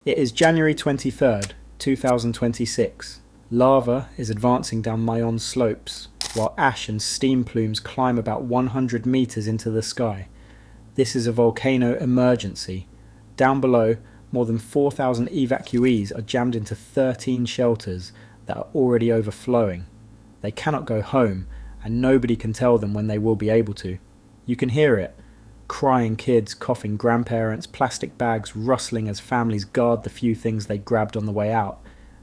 It is January 23rd, 2026. Lava is advancing down Mayon slopes, while ash and steam plumes climb about 100 meters into the sky. This is a volcano emergency. Down below, more than 4,000 evacuees are jammed into 13 shelters that are already overflowing. They cannot go home, and nobody can tell them when they will be able to. You can hear it. Crying kids, coughing grandparents, plastic bags rustling as families guard the few things they grabbed on the way out.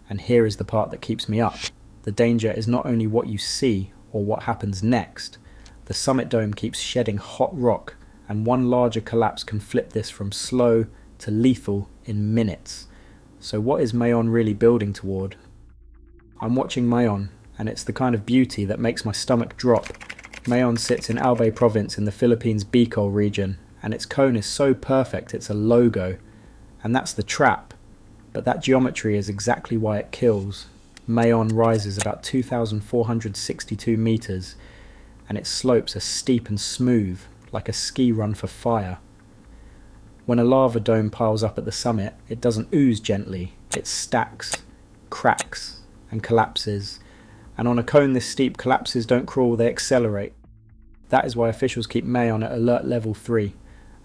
And here is the part that keeps me up. The danger is not only what you see or what happens next. The summit dome keeps shedding hot rock, and one larger collapse can flip this from slow to lethal in minutes. So what is Mayon really building toward? I'm watching Mayon, and it's the kind of beauty that makes my stomach drop. Mayon sits in Albay province in the Philippines Bicol region, and its cone is so perfect it's a logo. And that's the trap. But that geometry is exactly why it kills. Mayon rises about 2,462 meters, and its slopes are steep and smooth, like a ski run for fire. When a lava dome piles up at the summit, it doesn't ooze gently, it stacks, cracks, and collapses. And on a cone this steep, collapses don't crawl, they accelerate. That is why officials keep Mayon at alert level 3.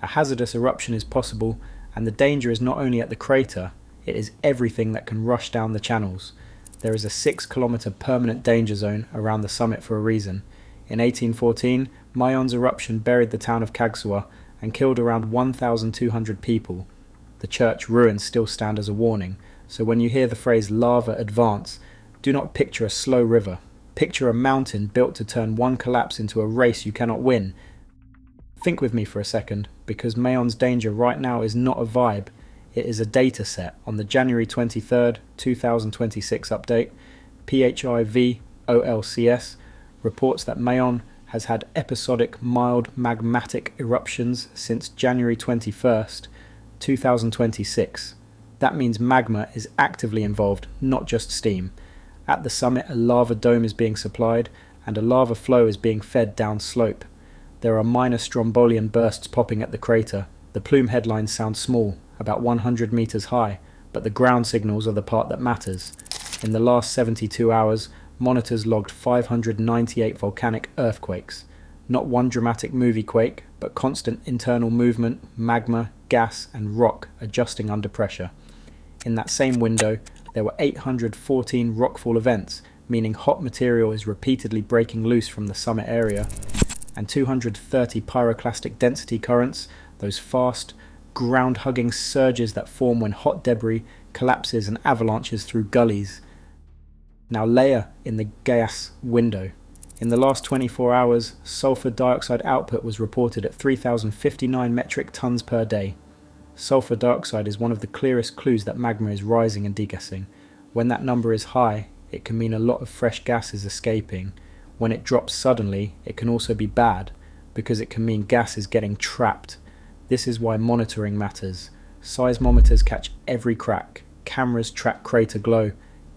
A hazardous eruption is possible, and the danger is not only at the crater, it is everything that can rush down the channels. There is a 6-kilometer permanent danger zone around the summit for a reason. In 1814, Mayon's eruption buried the town of Cagsua and killed around 1,200 people. The church ruins still stand as a warning, so when you hear the phrase lava advance, do not picture a slow river. Picture a mountain built to turn one collapse into a race you cannot win. Think with me for a second, because Mayon's danger right now is not a vibe, it is a data set. On the January 23rd, 2026 update, PHIVOLCS reports that Mayon has had episodic mild magmatic eruptions since January 21st, 2026. That means magma is actively involved, not just steam. At the summit, a lava dome is being supplied, and a lava flow is being fed down slope. There are minor strombolian bursts popping at the crater. The plume headlines sound small, about 100 meters high, but the ground signals are the part that matters. In the last 72 hours, monitors logged 598 volcanic earthquakes. Not one dramatic movie quake, but constant internal movement, magma, gas, and rock adjusting under pressure. In that same window, there were 814 rockfall events, meaning hot material is repeatedly breaking loose from the summit area, and 230 pyroclastic density currents, those fast, ground-hugging surges that form when hot debris collapses and avalanches through gullies. Now layer in the gas window. In the last 24 hours, sulfur dioxide output was reported at 3,059 metric tons per day. Sulfur dioxide is one of the clearest clues that magma is rising and degassing. When that number is high, it can mean a lot of fresh gas is escaping. When it drops suddenly, it can also be bad, because it can mean gas is getting trapped. This is why monitoring matters. Seismometers catch every crack, cameras track crater glow,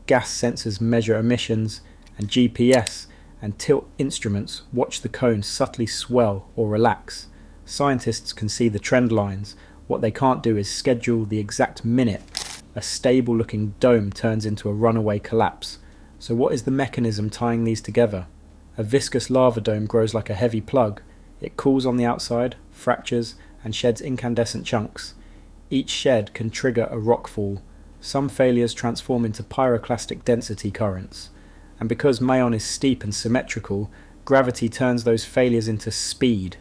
gas sensors measure emissions, and GPS and tilt instruments watch the cone subtly swell or relax. Scientists can see the trend lines. What they can't do is schedule the exact minute a stable-looking dome turns into a runaway collapse. So what is the mechanism tying these together? A viscous lava dome grows like a heavy plug. It cools on the outside, fractures, and sheds incandescent chunks. Each shed can trigger a rockfall. Some failures transform into pyroclastic density currents. And because Mayon is steep and symmetrical, gravity turns those failures into speed.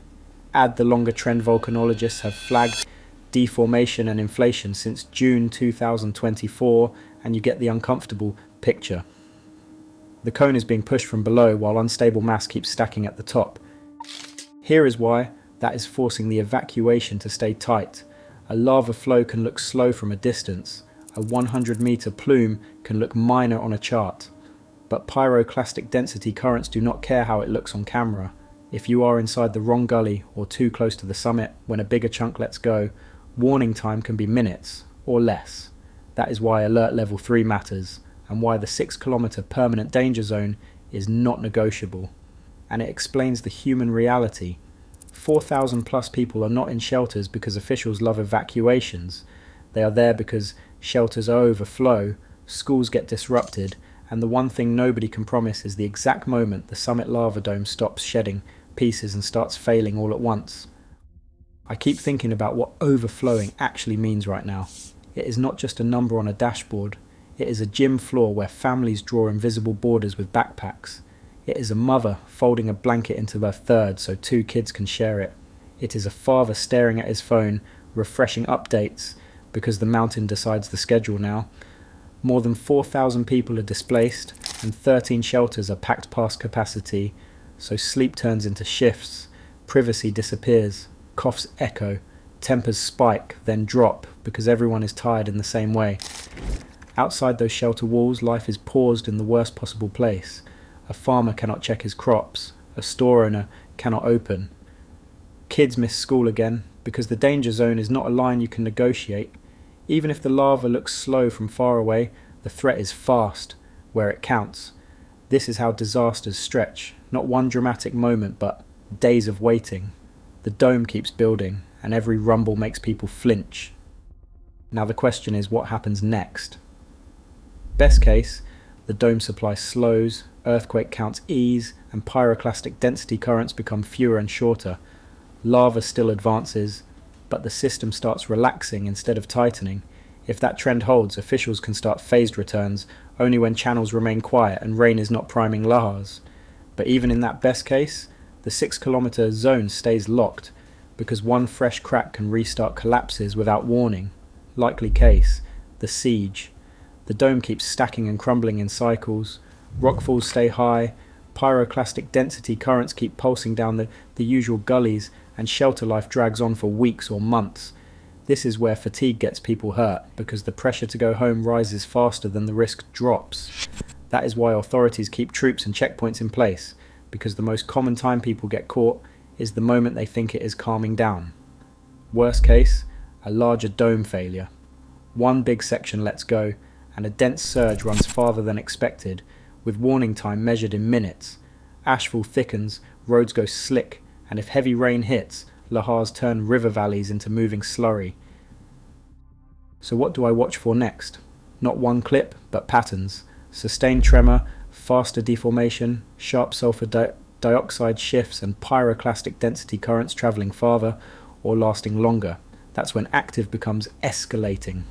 Add the longer trend volcanologists have flagged deformation and inflation since June 2024, and you get the uncomfortable picture. The cone is being pushed from below while unstable mass keeps stacking at the top. Here is why that is forcing the evacuation to stay tight. A lava flow can look slow from a distance. A 100-meter plume can look minor on a chart. But pyroclastic density currents do not care how it looks on camera. If you are inside the wrong gully or too close to the summit when a bigger chunk lets go, warning time can be minutes or less. That is why alert level 3 matters, and why the 6-kilometer permanent danger zone is not negotiable. And it explains the human reality. 4,000 plus people are not in shelters because officials love evacuations. They are there because shelters overflow, schools get disrupted, and the one thing nobody can promise is the exact moment the summit lava dome stops shedding pieces and starts failing all at once. I keep thinking about what overflowing actually means right now. It is not just a number on a dashboard. It is a gym floor where families draw invisible borders with backpacks. It is a mother folding a blanket into her third so 2 kids can share it. It is a father staring at his phone, refreshing updates because the mountain decides the schedule now. More than 4,000 people are displaced and 13 shelters are packed past capacity, so sleep turns into shifts, privacy disappears, coughs echo, tempers spike, then drop because everyone is tired in the same way. Outside those shelter walls, life is paused in the worst possible place. A farmer cannot check his crops, a store owner cannot open. Kids miss school again because the danger zone is not a line you can negotiate. Even if the lava looks slow from far away, the threat is fast, where it counts. This is how disasters stretch, not one dramatic moment, but days of waiting. The dome keeps building, and every rumble makes people flinch. Now the question is, what happens next? Best case, the dome supply slows, earthquake counts ease, and pyroclastic density currents become fewer and shorter. Lava still advances, but the system starts relaxing instead of tightening. If that trend holds, officials can start phased returns only when channels remain quiet and rain is not priming lahars. But even in that best case, the 6-kilometer zone stays locked because one fresh crack can restart collapses without warning. Likely case, the siege. The dome keeps stacking and crumbling in cycles, rockfalls stay high, pyroclastic density currents keep pulsing down the usual gullies, and shelter life drags on for weeks or months. This is where fatigue gets people hurt, because the pressure to go home rises faster than the risk drops. That is why authorities keep troops and checkpoints in place, because the most common time people get caught is the moment they think it is calming down. Worst case, a larger dome failure. One big section lets go, and a dense surge runs farther than expected, with warning time measured in minutes. Ashfall thickens, roads go slick, and if heavy rain hits, lahars turn river valleys into moving slurry. So what do I watch for next? Not one clip, but patterns. Sustained tremor, faster deformation, sharp sulfur dioxide shifts, and pyroclastic density currents travelling farther or lasting longer. That's when active becomes escalating.